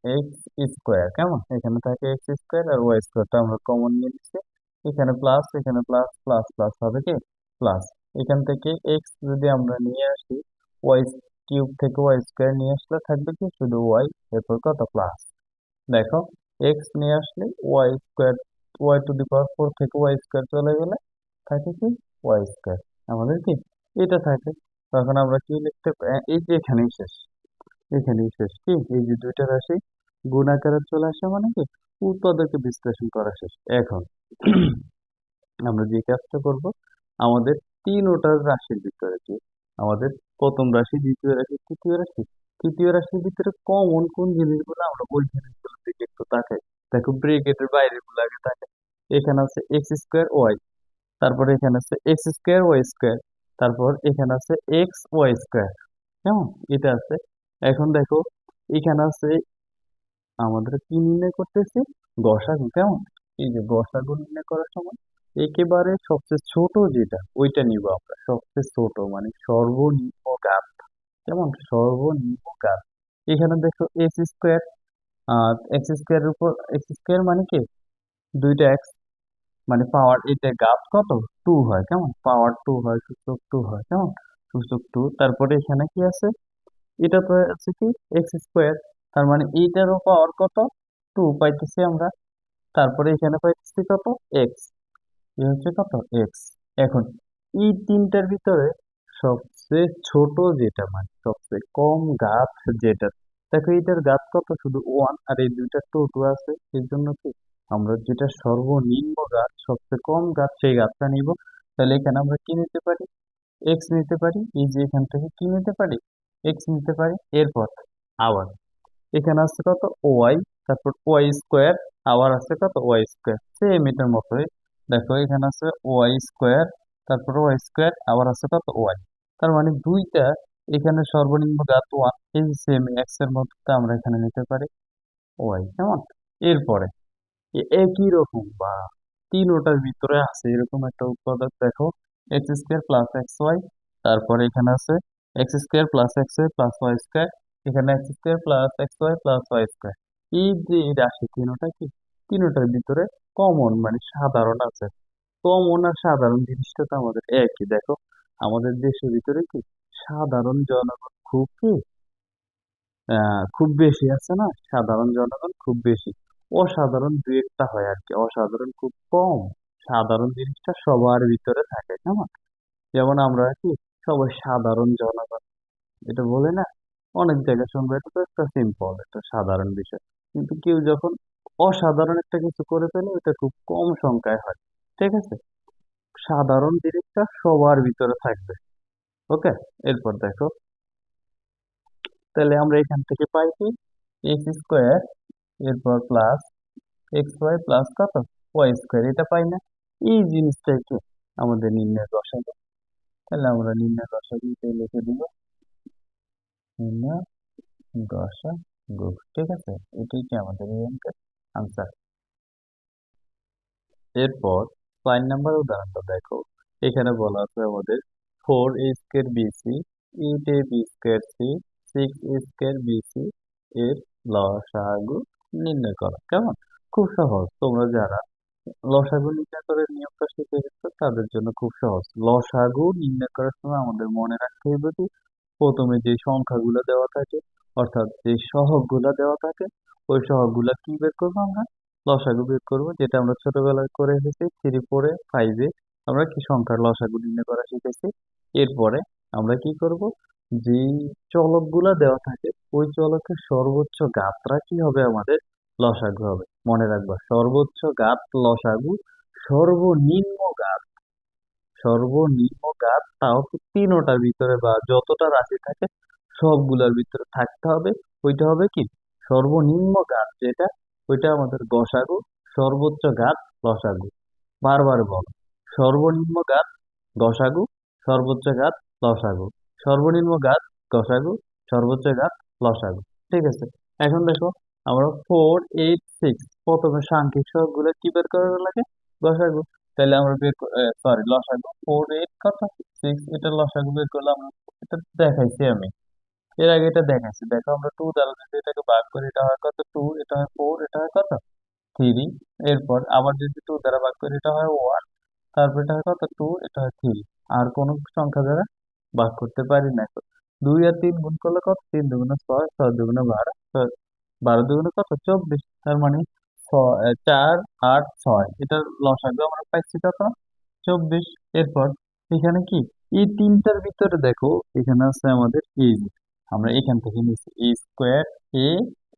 এক্স স্কোয়ার। কেমন? এখানে থাকে এক্স স্কোয়ার আর ওয়াই স্কোয়ারটা আমরা কমন নিয়ে নিচ্ছি, এখানে প্লাস এখানে প্লাস প্লাস প্লাস হবে কি প্লাস, এখান থেকে এক্স যদি আমরা নিয়ে আসি ওয়াই কিউব থেকে ওয়াই স্কোয়ার নিয়ে আসলে থাকবে কি শুধু ওয়াই, এরপর কত প্লাস। দেখো এক্স নিয়ে আসলে y square, y to the power four থেকে ওয়াই স্কোয়ার চলে গেলে থাকে কি ওয়াই স্কোয়ার, আমাদের কি এটা থাকে। তখন আমরা কি লিখতে এই যে এখানেই শেষ, এখানেই শেষ কি এই যে দুইটা রাশি গুণ আকারে চলে আসে মানে কি উৎপাদকে বিশ্লেষণ করা শেষ। এখন আমরা যে কাজটা করব, আমাদের তিনোটা রাশির ভিতরে কি আমাদের প্রথম রাশি, দ্বিতীয় রাশি, তৃতীয় রাশি, তৃতীয় রাশির ভিতরে কমন কোন জিনিসগুলো আমরা ওই জিনিসগুলোর দিকে একটু তাকাই। দেখো ব্রেকেটের বাইরে গুলো আগে তাকাই। এখানে আছে এক্স স্কোয়ার ওয়াই, তারপরে এখানে আছে এক্স স্কোয়ার ওয়াই স্কোয়ার, তারপর এখানে আছে এক্স ওয়াই স্কোয়ার, কেমন এটা আছে। এখন দেখো এখানে আছে আমাদের কি নির্ণয় করতেছি, গসাগু, কেমন। এই যে গসাগু নির্ণয় করার সময় একেবারে সবচেয়ে ছোট যেটা ওইটা নিব আমরা, সবচেয়ে ছোট মানে সর্বনিম্ন ঘাত, কেমন সর্বনিম্ন ঘাত। এখানে দেখো এক্স স্কোয়ার, এক্স স্কোয়ারের উপর এক্স স্কোয়ার মানে কি দুইটা এক্স, মানে পাওয়ার এটা ঘাত কত টু হয়, কেমন পাওয়ার টু হয়, সূচক টু হয়, কেমন সূচক টু। তারপরে এখানে কি আছে, এটা তো আছে কি এক্স স্কোয়ার, তার মানে এইটারও পাওয়ার কত টু পাইতেছি আমরা। তারপরে এখানে পাইতেছি কত এক্স, এ হচ্ছে কত এক্স। এখন এই তিনটার ভিতরে সবচেয়ে ছোট যেটা মানে সবচেয়ে কম ঘাত যেটা, দেখো এটার ঘাত কত শুধু ওয়ান, আর এই দুইটা টু টু আছে, এর জন্য কি আমরা যেটা সর্বনিম্ন ঘাত সবচেয়ে কম ঘাত সেই ঘাতটা নিব। তাহলে এখানে আমরা কি নিতে পারি, এক্স নিতে পারি, এই যে এখান থেকে কি নিতে পারি এক্স নিতে পারি। এরপর আবার এখানে আছে কত ওয়াই, তারপর ওয়াই স্কোয়ার, আবার আছে কত ওয়াই স্কোয়ার, সেম এটার মতোই। দেখো এখানে আছে ওয়াই স্কোয়ার, তারপর ওয়াই স্কোয়ার, আবার আছে কত ওয়াই। তার মানে দুইটা এখানে সর্বনিম্ন ঘাত ওয়ান, এই সেম এক্স এর মধ্যে আমরা এখানে নিতে পারি ওয়াই, কেমন। এরপরে একই রকম বা তিনোটার ভিতরে আছে এরকম একটা উৎপাদক, দেখো X square plus x Y, তারপরে এখানে আছে X square plus x Y plus Y square, এখানে X square plus x Y plus Y square. এই যে এই রাশি তিনোটা কি তিনোটার ভিতরে কমন মানে সাধারণ আছে। কমন আর সাধারণ জিনিসটা তো আমাদের একই। দেখো আমাদের দেশের ভিতরে কি সাধারণ জনগণ খুব কি খুব বেশি আছে না, সাধারণ জনগণ খুব বেশি, অসাধারণ দুই একটা হয় আর কি, অসাধারণ খুব কম। সাধারণ জিনিসটা সবার ভিতরে থাকে, কেমন। যেমন আমরা কি সবাই সাধারণ জনগণ এটা বলে না, অনেক জায়গায় শুনবো, এটা তো একটা সিম্পল একটা সাধারণ বিষয়। কিন্তু কেউ যখন অসাধারণ একটা কিছু করে ফেলে ওটা খুব কম সংখ্যায় হয়, ঠিক আছে। সাধারণ জিনিসটা সবার ভিতরে থাকবে, ওকে। এরপর দেখো তাহলে আমরা এখান থেকে পাই কি এক্স স্কোয়ার, এরপর প্লাস এক্স ওয়াই প্লাস কত ওয়াই স্কোয়ার, এটা পাই না। এই জিনিসটাকে আমাদের নির্ণয় বসাবো। তাহলে আমরা নির্ণয় বসাবো লিখে দিব নির্ণয় গসাগু, ঠিক আছে। এটাই কি আমাদের এই অঙ্কের আনসার। এরপর 5 নাম্বার উদাহরণটা দেখো, এখানে বলা আছে আমাদের four A square BC, eight A B square C, six A square BC এর লসাগু নির্ণয় করো, কেমন। খুব সহজ, তোমরা যারা লসাগু নির্ণয় করার নিয়মটা শিখে গেছো তাদের জন্য খুব সহজ। লসাগু নির্ণয় করার সময় আমাদের মনে রাখতে হবে কি প্রথমে যে সংখ্যাগুলো দেওয়া থাকে অর্থাৎ যে সহগগুলো দেওয়া থাকে ওই সহগগুলা কি বের করবো আমরা, লসাগু বের করবো, যেটা আমরা ছোটবেলায় করে এসেছি থ্রি ফোরে ফাইভে, আমরা কি সংখ্যার লসাগু নির্ণয় করা শিখেছি। এরপরে আমরা কি করব, যে চলকগুলা দেওয়া থাকে ওই চলকের সর্বোচ্চ ঘাতটা কি হবে আমাদের লসাগু হবে। মনে রাখবা সর্বোচ্চ ঘাত লসাগু, সর্বনিম্ন ঘাত, সর্বনিম্ন ঘাত তাও কি তিনোটার ভিতরে বা যতটা রাশি থাকে সবগুলোর ভিতরে থাকতে হবে। ওইটা হবে কি সর্বনিম্ন ঘাত যেটা, ওইটা আমাদের গসাগু, সর্বোচ্চ ঘাত লসাগু। বারবার বলো, সর্বনিম্ন ঘাত গসাগু, সর্বোচ্চ ঘাত লসাগু, সর্বনিম্ন ঘাত গসাগু, সর্বোচ্চ ঘাত লসাগু, ঠিক আছে। এখন দেখো আমরা ফোর এইট সিক্স প্রথমে সাংখ্যিক সহগগুলো কি বের করার লাগে গসাগু। তাহলে আমরা বের সরি লসাগু ফোর এইট কত সিক্স, এটা লসাগু বের করলাম আমরা, এটা দেখাইছি আমি এর আগে, এটা দেখাইছি। দেখো আমরা টু দ্বারা যদি এটাকে ভাগ করি এটা হয় কত টু, এটা হয় ফোর, এটা হয় কত থ্রি। এরপর আবার যদি টু দ্বারা ভাগ করি এটা হয় ওয়ান, তারপর এটা হয় কত টু, এটা হয় থ্রি। আর কোনো সংখ্যা দ্বারা ভাগ করতে পারি না। দুই আর তিন গুণ করলে কত? তিন দুগুণে ছয়, ছয় দুগুণে বারো, বারো দুগুণে কত? 24। তার মানে চার আট ছয়, এটার লসাগু আমরা পাইছি কত? 24। এরপর এখানে কি, এই তিনটার ভিতরে দেখো এখানে আছে আমাদের এই যে, আমরা এখান থেকে নিচ্ছি এ square, A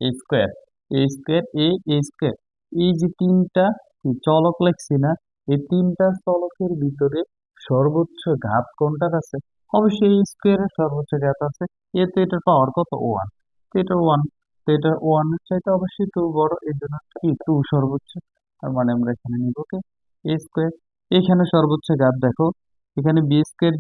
A square, A square, A square, এই যে তিনটা কি চলক লিখছি না, এই তিনটা চলকের ভিতরে সর্বোচ্চ ঘাত কোনটার আছে? অবশ্যই এই স্কোয়ারের সর্বোচ্চ ঘাত আছে। এতে এটার পাওয়ার কত? ওয়ান। এটা ওয়ান, তো এটা ওয়ানের চাইতে অবশ্যই টু বড়, এই জন্য কি টু সর্বোচ্চ। তার মানে আমরা এখানে নিব কি এ স্কোয়ার। এখানে সর্বোচ্চ ঘাত দেখো, এখানে b square,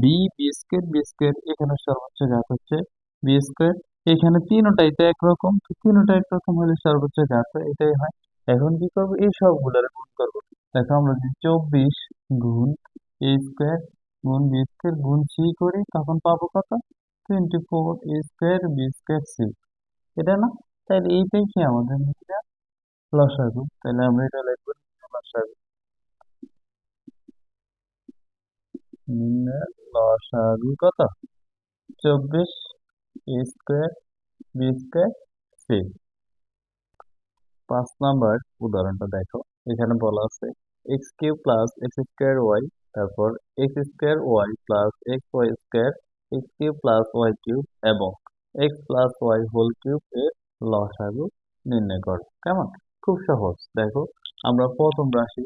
B square, B square, এখানে সর্বোচ্চ ঘাত হচ্ছে বি স্কোয়ার। এখানে তিনোটাই তো একরকম, তো তিনোটা একরকম হলে সর্বোচ্চ ঘাত হয়, এটাই হয়। এখন কি করবো, এই সবগুলোর গুণ করবো। দেখো আমরা যদি 24 গুণ এ স্কোয়ার গুণ বি স্কোয়ার গুণ সি করি, তখন পাবো কত? 24 A square B square C, এটা না? তাহলে এইটাই কি আমাদের নিচে লসাগু, তাহলে আমরা এটা লিখবো লসাগু। নিম্নের লসাগু কত? 24 A square B square C. 5 number উদাহরণটা দেখো, এখানে বলা আছে x cube plus x square Y, তারপর X square Y plus x Y square, X cube plus Y cube এবং X plus Y whole cube এর লসাগু নির্ণয় করো। কেমন? খুব সহজ। দেখো আমরা প্রথম রাশি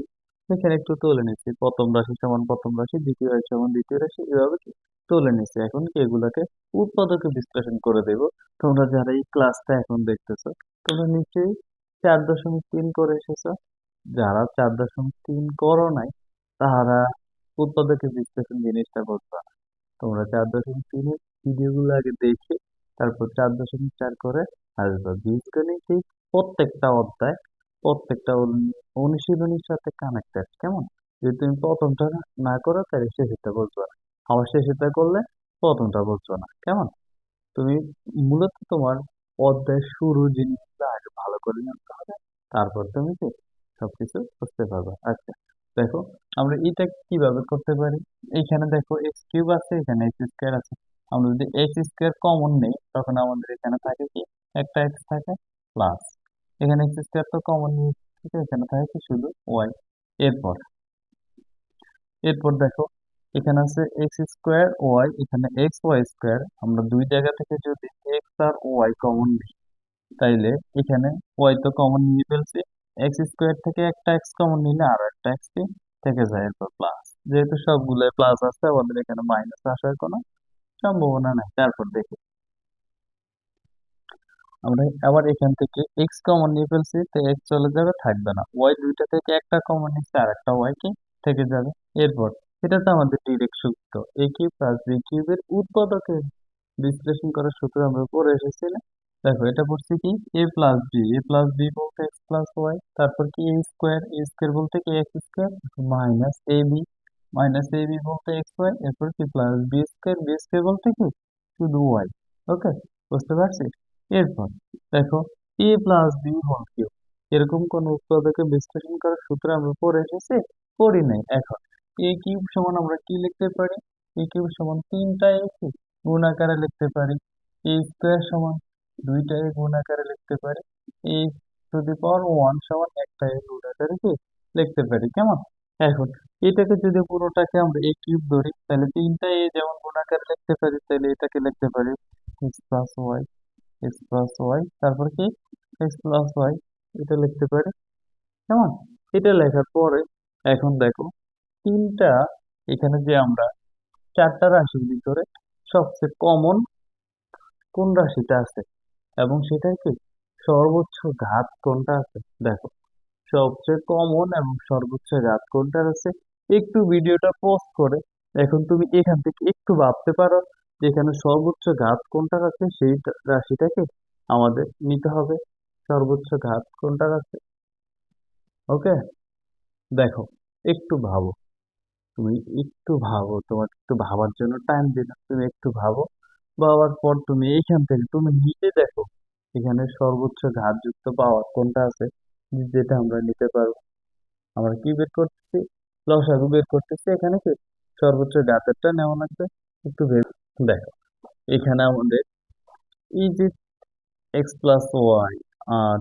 এখানে একটু তুলে নিচ্ছি, প্রথম রাশি সমান প্রথম রাশি, দ্বিতীয় রাশি সমান দ্বিতীয় রাশি, এভাবে কি তুলে নিচ্ছি। এখন কি এগুলাকে উৎপাদকে বিশ্লেষণ করে দেব। তোমরা যারা এই ক্লাসটা এখন দেখতেছো, তোমরা নিশ্চয়ই 4.3 করে এসেছো। যারা 4.3 করো নাই, তাহারা উৎপাদকে বিশ্লেষণ জিনিসটা বুঝবা না। তোমরা 4.3 এর ভিডিওগুলো আগে দেখে তারপর 4.4 করে আসবা। বীজগণিত এই প্রত্যেকটা অধ্যায়, প্রত্যেকটা অনুশীলনীর সাথে কানেক্টেড। কেমন? যদি তুমি প্রথমটা না করো তাহলে শেষেরটা বুঝবা না, আবার শেষেরটা করলে প্রথমটা বুঝবা না। কেমন? তুমি মূলত তোমার অধ্যায়ের শুরু জিনিসগুলো আগে ভালো করে জানতে হবে, তারপর তুমি কি সবকিছু বুঝতে পারবে। আচ্ছা, দেখো আমরা এটা কিভাবে করতে পারি। এখানে দেখো এক্স কিউব আছে, এখানে এক্স স্কোয়ার আছে। আমরা যদি এক্স স্কোয়ার কমন নেই, তখন আমাদের এখানে থাকে কি একটা এক্স থাকে প্লাস, এখানে এক্স স্কোয়ার তো কমন নিয়ে থেকে এখানে থাকে কি শুধু ওয়াই। এরপর এরপর দেখো এখানে আছে এক্স স্কোয়ার ওয়াই, এখানে এক্স ওয়াই স্কোয়ার। আমরা দুই জায়গা থেকে যদি এক্স আর ওয়াই কমন নিই, তাইলে এখানে ওয়াই তো কমন নিয়ে ফেলছি, এক্স স্কোয়ার থেকে একটা এক্স কমন নিলে আরো একটা এক্স কি থেকে যায়, এরপর প্লাস। যেহেতু সবগুলো প্লাস আছে, আমাদের এখানে মাইনাস আসার কোনো সম্ভাবনা নাই। তারপর দেখি আমরা আবার এখান থেকে এক্স কমন নিয়ে ফেলছি, তো এক্স চলে যাবে, থাকবে না। ওয়াই দুইটা থেকে একটা কমন নিচ্ছে, আর একটা ওয়াই কি থেকে যাবে। এরপর এটা তো আমাদের ডিরেক্ট সূত্র, এ কিউব প্লাস বি কিউবের উৎপাদকে বিশ্লেষণ করার সূত্র আমরা পড়ে এসেছি না? দেখো এটা পড়ছি কি A plus B, A plus b বলতে এক্স প্লাস ওয়াই, তারপর কি এ স্কোয়ার বলতে কি X square minus A B, minus A B বলতে এক্স ওয়াই, এরপর কি প্লাস বি স্কোয়ার বলতে কি শুধু ওয়াই। ওকে, বুঝতে পারছি? এরপর দেখো এ প্লাস বি হোল কিউব, এরকম কোন উৎপাদকে বিশ্লেষণ করার সূত্র আমরা পড়ে এসেছি? পড়ি নাই। এখন এ কিউব সমান আমরা কি লিখতে পারি? এ কিউব সমান তিনটা এ কি গুণ আকারে লিখতে পারি। এ স্কোয়ার সমান দুইটা এ গুণ আকারে লিখতে পারি। এ টু দি পাওয়ার ওয়ান সমান একটা এ গুণ আকারে কি লিখতে পারি। কেমন? এখন এটাকে যদি পুরোটাকে আমরা এ কিউব ধরি, তাহলে তিনটা এ যেমন গুণ আকারে লিখতে পারি, তাহলে এটাকে লিখতে পারি x plus y, x plus y, তারপর কি এক্স প্লাস ওয়াই, এটা লিখতে পারি। কেমন? এটা লেখার পরে এখন দেখো তিনটা, এখানে যে আমরা চারটা রাশির ভিতরে সবচেয়ে কমন কোন রাশিটা আছে এবং সেটার কি সর্বোচ্চ ঘাত কোনটা আছে। দেখো সবচেয়ে কমন এবং সর্বোচ্চ ঘাত কোনটার আছে। একটু ভিডিওটা পজ করে এখন তুমি এখান থেকে একটু ভাবতে পারো যে এখানে সর্বোচ্চ ঘাত কোনটার আছে, সেই রাশিটাকে আমাদের নিতে হবে। সর্বোচ্চ ঘাত কোনটার আছে। ওকে, দেখো একটু ভাবো, তুমি একটু ভাবো, তোমার একটু ভাবার জন্য টাইম দিলাম, তুমি একটু ভাবো। ভাবার পর তুমি এইখান থেকে তুমি নিজে দেখো এখানে সর্বোচ্চ ঘাতযুক্ত পাওয়ার কোনটা আছে, যেটা আমরা নিতে পারবো। আমরা কি বের করতেছি? লসাগু বের করতেছি। এখানে কি সর্বোচ্চ ঘাতেরটা নেওয়া লাগবে। একটু বের দেখো এখানে আমাদের এই যে এক্স প্লাস ওয়াই,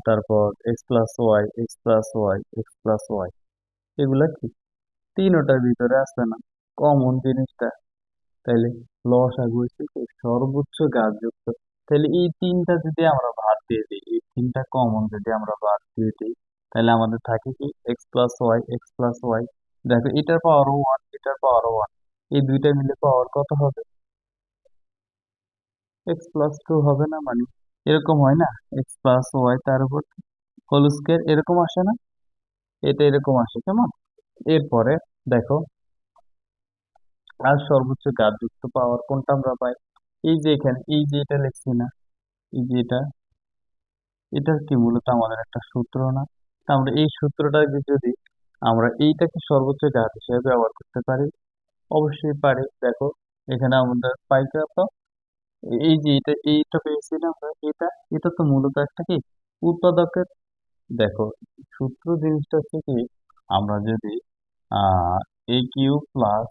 তারপর x plus y, x plus y, x plus y, এগুলা কি তিনোটার ভিতরে আছে না, কমন জিনিসটা। তাইলে লসাগু হচ্ছে কি সর্বোচ্চ ঘাতযুক্ত। তাহলে এই তিনটা যদি আমরা বাদ দিয়ে দিই, এই তিনটা কমন যদি আমরা বাদ দিয়ে দিই, তাহলে আমাদের থাকে কি x plus y, x plus y. দেখো এটার পাওয়ারও ওয়ান, এটার পাওয়ারও ওয়ান, এই দুইটা মিলে পাওয়ার কত হবে? এক্স প্লাস টু হবে না? মানে এরকম হয় না, এক্স প্লাস ওয়াই তার উপর হোল স্কয়ার, এরকম আসে না? এটা এরকম আসে কেমন? এরপরে দেখো আর সর্বোচ্চ ঘাতযুক্ত পাওয়ার কোনটা আমরা পাই? এই যে এখানে এই যে এটা লিখছি না, এই যে এটা, এটা কি মূলত আমাদের একটা সূত্র না? তা আমরা এই সূত্রটাকে যদি আমরা এইটাকে সর্বোচ্চ ঘাত হিসেবে ব্যবহার করতে পারি, অবশ্যই পারি। দেখো এখানে আমাদের পাই কত, এই যে এটা, এইটা পেয়েছি না আমরা, এটা এটা তো মূলত একটা কি উৎপাদকের। দেখো সূত্র জিনিসটা হচ্ছে কি, আমরা যদি আহ এ কিউব প্লাস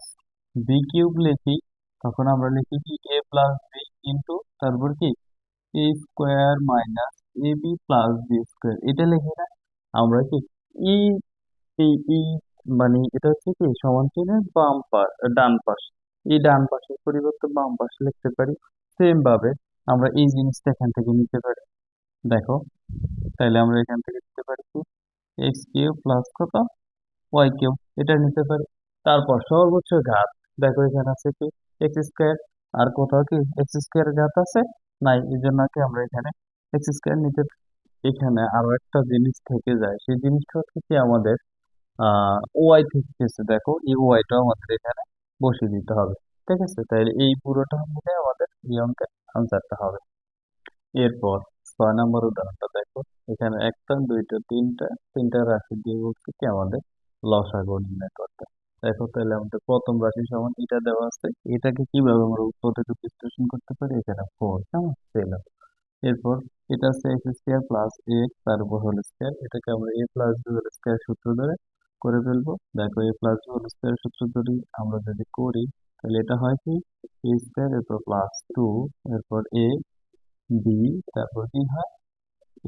বি কিউব লিখি, তখন আমরা লিখি কি এ প্লাস বি ইন্টু তারপর কি A square minus A B plus B square, এটা লিখি না আমরা কি এই এই মানে এটা হচ্ছে কি সমান চিহ্নের বাম পাশ, ডান পাশ, এই ডান পাশের পরিবর্তে বাম পাশে লিখতে পারি। সেম ভাবে আমরা এই জিনিসটা এখান থেকে নিতে পারি। দেখো তাহলে আমরা এখান থেকে নিতে পারি কি এক্স কিউব প্লাস কত ওয়াই কিউব, এটা নিতে পারি। তারপর সর্বোচ্চ ঘাত, দেখো এখানে আছে কি এক্স স্কোয়ার, আর কোথাও কি এক্স স্কোয়ার ঘাত আছে? নাই, এই জন্য কি আমরা এখানে এক্স স্কোয়ার নিতে পারি। এখানে আরো একটা জিনিস থেকে যায়, সেই জিনিসটা হচ্ছে কি আমাদের ওয়াই থেকে গেছে, দেখো এই ওয়াইটা আমাদের এখানে বসিয়ে দিতে হবে। ঠিক আছে, তাহলে এই পুরোটা মিলে আমাদের এই অঙ্কের আনসারটা হবে। এরপর 6 নম্বর উদাহরণটা দেখো, এখানে একটা দুইটা তিনটা, তিনটা রাশি দিয়ে বলছে কি আমাদের লসাগু নির্ণয় করতে। দেখো তাহলে আমাদের প্রথম রাশি সমান এটা দেওয়া আছে, এটাকে কিভাবে আমরা পদ্ধতি বিশ্লেষণ করতে পারি? এখানে ফোর, কেমন পেলাম। এরপর এটা আছে এক্স স্কোয়ার প্লাস এক্স তার উপর হোল স্কোয়ার, এটাকে আমরা এ প্লাস বি হোল স্কোয়ার সূত্র ধরে করে ফেলবো। দেখো এ প্লাস বি হোল স্কোয়ার সূত্র ধরে আমরা যদি করি, তাহলে এটা হয় কি এ স্কোয়ার, এরপর প্লাস টু, এরপর এ বি, তারপর কি হয়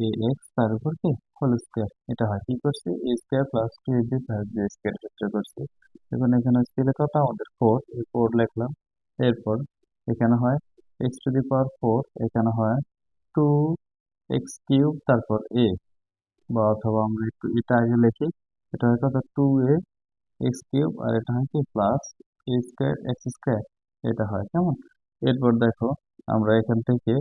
এ এক্স তার উপর কি হোল স্কোয়ার, এটা হয় কি করছি এ square plus two A B plus B square সূত্র করছি। এখন এখানে স্কেলে কত আমাদের ফোর, এই ফোর লিখলাম। এরপর এখানে হয় x to the power four, এখানে হয় টু এক্স কিউব তারপর এ, বা অথবা আমরা একটু এটা আগে লিখি, এটা হয় কত টু এ এক্স কিউব, আর এটা হয় কি প্লাস এ স্কোয়ার এক্স স্কোয়ার, এটা হয় কেমন। এরপর দেখো আমরা এখান থেকে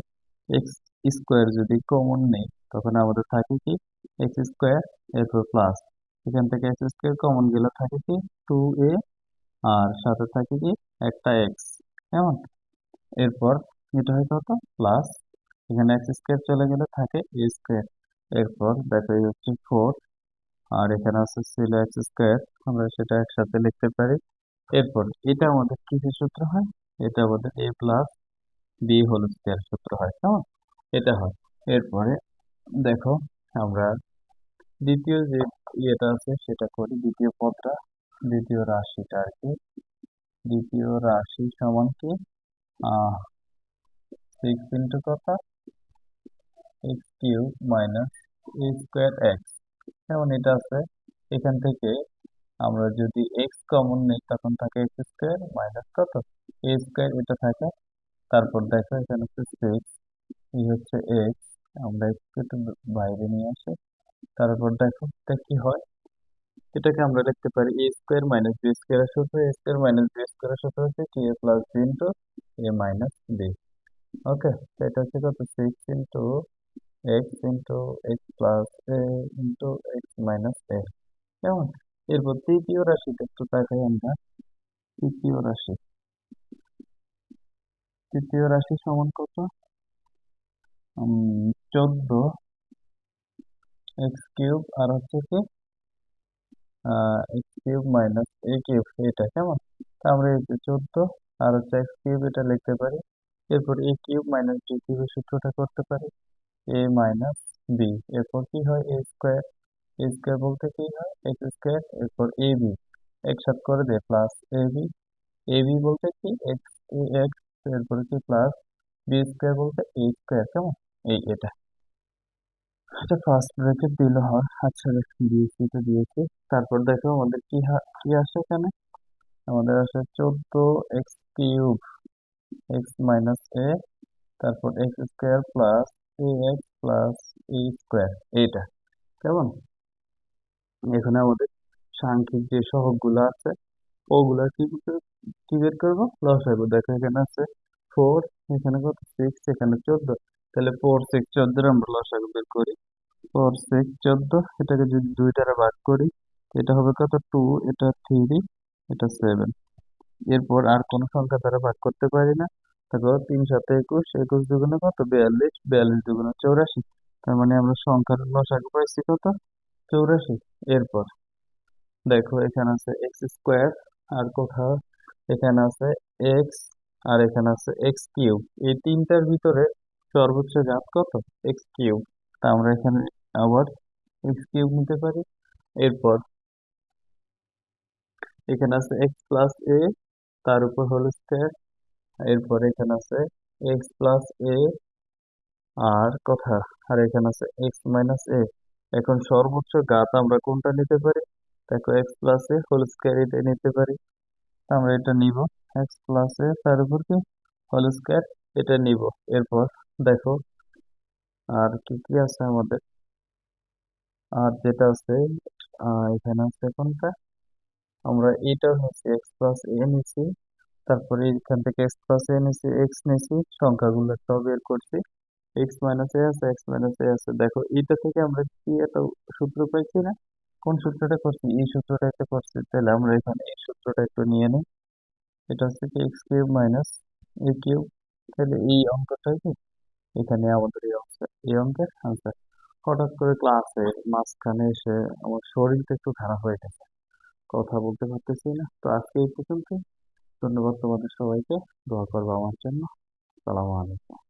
এক্স স্কোয়ার যদি কমন নেই, তখন আমাদের থাকে কি এক্স স্কোয়ার, এরপর প্লাস এখান থেকে এক্স স্কোয়ার কমন গেলে থাকে কি টু এ, আর সাথে থাকে কি একটা এক্স, কেমন। এরপর এটা হয় কত প্লাস, এখানে এক্স স্কোয়ার চলে গেলে থাকে এ স্কোয়ার। এরপর দেখো এই হচ্ছে ফোর, আর এখানে আছে ছিল এক্স স্কোয়ার, আমরা সেটা একসাথে লিখতে পারি। এরপর এটা আমাদের কিসের সূত্র হয়? এটা আমাদের এ প্লাস বি হোল স্কোয়ার সূত্র হয়, কেমন, এটা হয়। এরপরে দেখো আমরা দ্বিতীয় যে ইয়েটা আছে সেটা করি, দ্বিতীয় পদটা, দ্বিতীয় রাশিটা আর কি। দ্বিতীয় রাশি সমান কি সিক্স ইন্টু কত এক্স কিউব মাইনাস এ স্কোয়ার এক্স, যেমন এটা আছে। এখান থেকে আমরা যদি এক্স কমন নেই, তখন থাকে এক্স স্কোয়ার মাইনাস কত এ স্কোয়ার, এটা থাকে। তারপর দেখো এখানে হচ্ছে সিক্স, এই হচ্ছে এক্স, আমরা এক্স একটু বাইরে নিয়ে আসি। তারপর দেখো এটা কি হয়, এটাকে আমরা লিখতে পারি A square minus B square সূত্র, A square minus B square সূত্র হচ্ছে কি A plus B into A minus B. Okay, এটা হচ্ছে কত six into X into X plus A into X minus A, কেমন। এরপর তৃতীয় রাশিটা একটু তাকাই আমরা। তৃতীয় রাশি, তৃতীয় রাশি সমান কত 14 এক্স কিউব, আর হচ্ছে কি এক্স কিউব মাইনাস এ কিউব, এটা কেমন। তা আমরা এই যে 14 আর হচ্ছে এক্স কিউব এটা লিখতে পারি। এরপর এ কিউব মাইনাস বি কিউবের সূত্রটা করতে পারি এ মাইনাস বি। এরপর কি হয় এ স্কোয়ার, এ স্কোয়ার বলতে কি হয় এক্স স্কোয়ার, এরপর এ বি একসাথে করে দে plus A B, A B বলতে কি এক্স এ এক্স, এরপর কি প্লাস বি স্কোয়ার বলতে এ স্কোয়ার, কেমন? এটা এটা ফার্স্ট ব্র্যাকেট দিলে হয়। আচ্ছা দিয়েছি তো দিয়েছি। তারপর দেখো আমাদের কি আসে এখানে, আমাদের আসে 14x কিউব এক্স মাইনাস এ, তারপর এক্স স্কোয়ার প্লাস এ এক্স প্লাস এ স্কোয়ার, এইটা কেমন? এখানে আমাদের সাংখ্যিক যে সহগগুলো আছে ওগুলা কি বের করবো, লসাগু। দেখো এখানে আছে 4, এখানে কত 6, এখানে 14, তাহলে 4 6 14 আমরা লসাগু বের করি। 4 6 14, এটাকে যদি 2 দ্বারা ভাগ করি এটা হবে কত 2, এটা 3, এটা 7। এরপর আর কোন সংখ্যা দ্বারা ভাগ করতে পারি না। দেখো 3 7 21, 21 দুগুণে কত 42, 42 দুগুণে 84, তার মানে আমরা সংখ্যার লসাগু পাইছি কত 84। এরপর দেখো এখানে আছে এক্স স্কোয়ার, আর কোথাও এখানে আছে এক্স, আর এখানে আছে এক্স কিউব। এই তিনটার ভিতরে সর্বোচ্চ ঘাত কত, এক্স কিউব। তা আমরা এখানে আবার এক্স কিউব নিতে পারি। এরপর এখানে আছে এক্স প্লাস এ, তার উপর হোল স্কয়ার। এরপর এখানে আছে এক্স প্লাস এ, আর কথা, আর এখানে আছে এক্স মাইনাস এ। এখন সর্বোচ্চ ঘাত আমরা কোনটা নিতে পারি, দেখো এক্স প্লাস এ হোল স্কয়ার এটা নিতে পারি। আমরা এটা নিব, এক্স প্লাস এ তার উপর কি হোল স্কয়ার, এটা নিব। এরপর দেখো আর কি কি আছে আমাদের, আর যেটা আছে এখানে আছে কোনটা, আমরা এটা হচ্ছে এক্স প্লাস এ নিছি, তারপরে এখান থেকে এক্স প্লাস এ নিছি, এক্স নিছি, সংখ্যাগুলো সব বের করছি। এক্স মাইনাস এ আছে, এক্স মাইনাস এ আছে। দেখো এটা থেকে আমরা কি একটা সূত্র পাইছি না, কোন সূত্রটা করছি, এই সূত্রটা একটা করছি। তাহলে আমরা এখানে এই সূত্রটা একটু নিয়ে নিই। এটা হচ্ছে কি এক্স কিউব মাইনাস এ কিউব। তাহলে এই অঙ্কটাই কি এখানে আমাদের এই অঙ্কের আনসার। হঠাৎ করে ক্লাসের মাঝখানে এসে আমার শরীরটা একটু খারাপ হয়ে গেছে, কথা বলতে পারতেছি না। তো আজকে এই পর্যন্ত। ধন্যবাদ তোমাদের সবাইকে, দোয়া করবো আমার জন্য। সালাম আলাইকুম।